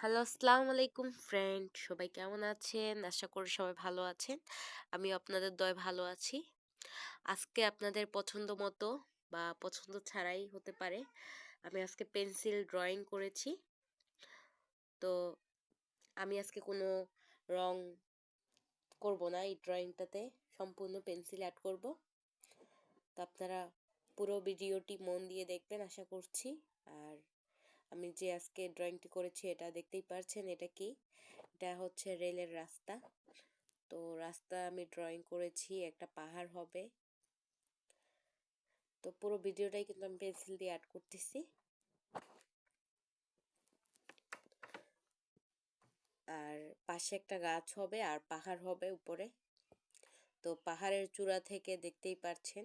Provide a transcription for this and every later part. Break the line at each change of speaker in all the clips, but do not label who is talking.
Hello, আসসালামু আলাইকুম friend. সবাই কেমন আছেন? আশা করি সবাই ভালো আছেন। আমি আপনাদের দয় ভালো আছি। আজকে আপনাদের পছন্দ মতো বা পছন্দ ছাড়াই হতে পারে। আমি আজকে পেন্সিল ড্রয়িং করেছি। তো আমি আজকে কোনো রং করব না এই ড্রয়িংটাতে। সম্পূর্ণ পেন্সিল অ্যাড করব। তো আপনারা পুরো ভিডিওটি মন দিয়ে দেখবেন আশা করছি। আর আমি যে আজকে ড্রয়িংটি করেছি এটা দেখতেই পারছেন, এটা কি? এটা হচ্ছে রেলের রাস্তা। তো রাস্তা আমি ড্রয়িং করেছি, একটা পাহাড় হবে। তো পুরো ভিডিওটাই কিন্তু আমি পেন্সিল দিয়ে অ্যাড করতেছি। আর পাশে একটা গাছ হবে আর পাহাড় হবে উপরে। তো পাহাড়ের চূড়া থেকে দেখতেই পারছেন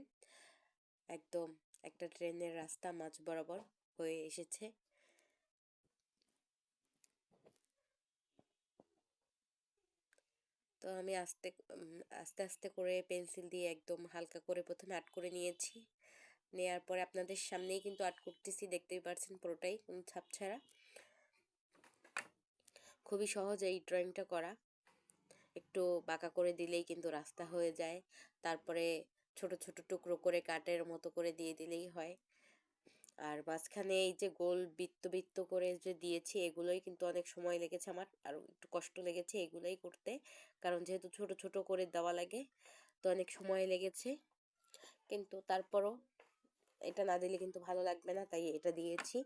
একদম একটা ট্রেনের রাস্তা মাঝ বরাবর হয়ে এসেছে। তো আমি আস্তে আস্তে করে পেন্সিল দিয়ে একদম হালকা করে প্রথমে আর্ট করে নিয়েছি। নেয়ার পরে আপনাদের সামনেই কিন্তু আর্ট করতেছি, দেখতেই পারছেন পুরোটাই কোনো ছাপ ছাড়া। খুবই সহজ এই ড্রয়িংটা করা। একটু বাঁকা করে দিলেই কিন্তু রাস্তা হয়ে যায়। তারপরে ছোট ছোট টুকরো করে কাটের মতো করে দিয়ে দিলেই হয়। আর মাঝখানে এই যে গোল বৃত্ত বৃত্ত করে যে দিয়েছি এগুলোই কিন্তু অনেক সময় লেগেছে আমার, আর একটু কষ্ট লেগেছে এগুলোই করতে, কারণ যেহেতু ছোট ছোট করে দেওয়া লাগে তো অনেক সময় লেগেছে। কিন্তু তারপরও এটা না দিলে কিন্তু ভালো লাগবে না, তাই এটা দিয়েছি।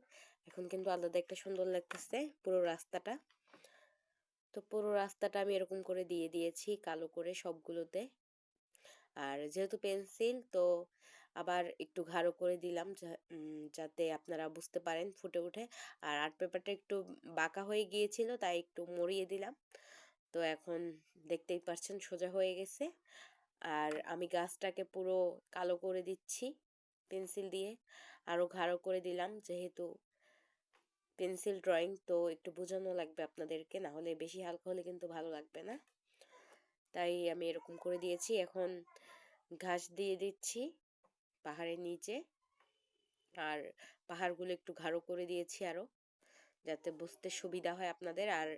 এখন কিন্তু আলাদা একটা সুন্দর লাগতেছে পুরো রাস্তাটা। তো পুরো রাস্তাটা আমি এরকম করে দিয়ে দিয়েছি কালো করে সবগুলোতে। আর যেহেতু পেন্সিল তো আবার একটু গাঢ় করে দিলাম যাতে আপনারা বুঝতে পারেন ফুটে উঠে। আর আর্ট পেপারটা একটু বাঁকা হয়ে গিয়েছিল তাই একটু মরিয়ে দিলাম। তো এখন দেখতেই পাচ্ছেন সোজা হয়ে গেছে। আর আমি গাছটাকে পুরো কালো করে দিচ্ছি পেন্সিল দিয়ে, আরো গাঢ় করে দিলাম যেহেতু পেন্সিল ড্রয়িং তো একটু বোঝানো লাগবে আপনাদেরকে, না হলে বেশি হালকা হলে কিন্তু ভালো লাগবে না। তাই আমি এরকম করে দিয়েছি। এখন ঘাস দিয়ে দিচ্ছি পাহাড়ের নিচে। আর পাহাড়গুলো একটু গাঢ় করে দিয়েছি আরো, যাতে বুঝতে সুবিধা হয় আপনাদের। আর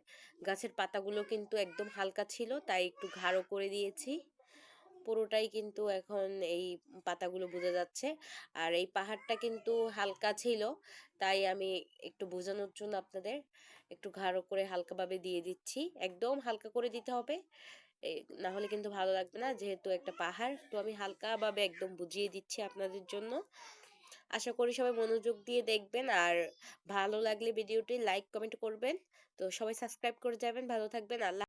গাছের পাতাগুলো কিন্তু একদম হালকা ছিল তাই একটু গাঢ় করে দিয়েছি পুরোটাই, কিন্তু এখন এই পাতাগুলো বোঝা যাচ্ছে। আর এই পাহাড়টা কিন্তু হালকা ছিল তাই আমি একটু বোঝানোর জন্য আপনাদের একটু গাঢ় করে হালকাভাবে দিয়ে দিচ্ছি। একদম হালকা করে দিতে হবে, না হলে কিন্তু ভালো লাগবে না, যেহেতু একটা পাহাড়। তো আমি হালকাভাবে একদম বুঝিয়ে দিচ্ছি আপনাদের জন্য। আশা করি সবাই মনোযোগ দিয়ে দেখবেন। আর ভালো লাগলে ভিডিওটি লাইক কমেন্ট করবেন। তো সবাই সাবস্ক্রাইব করে যাবেন। ভালো থাকবেন। আল্লাহ।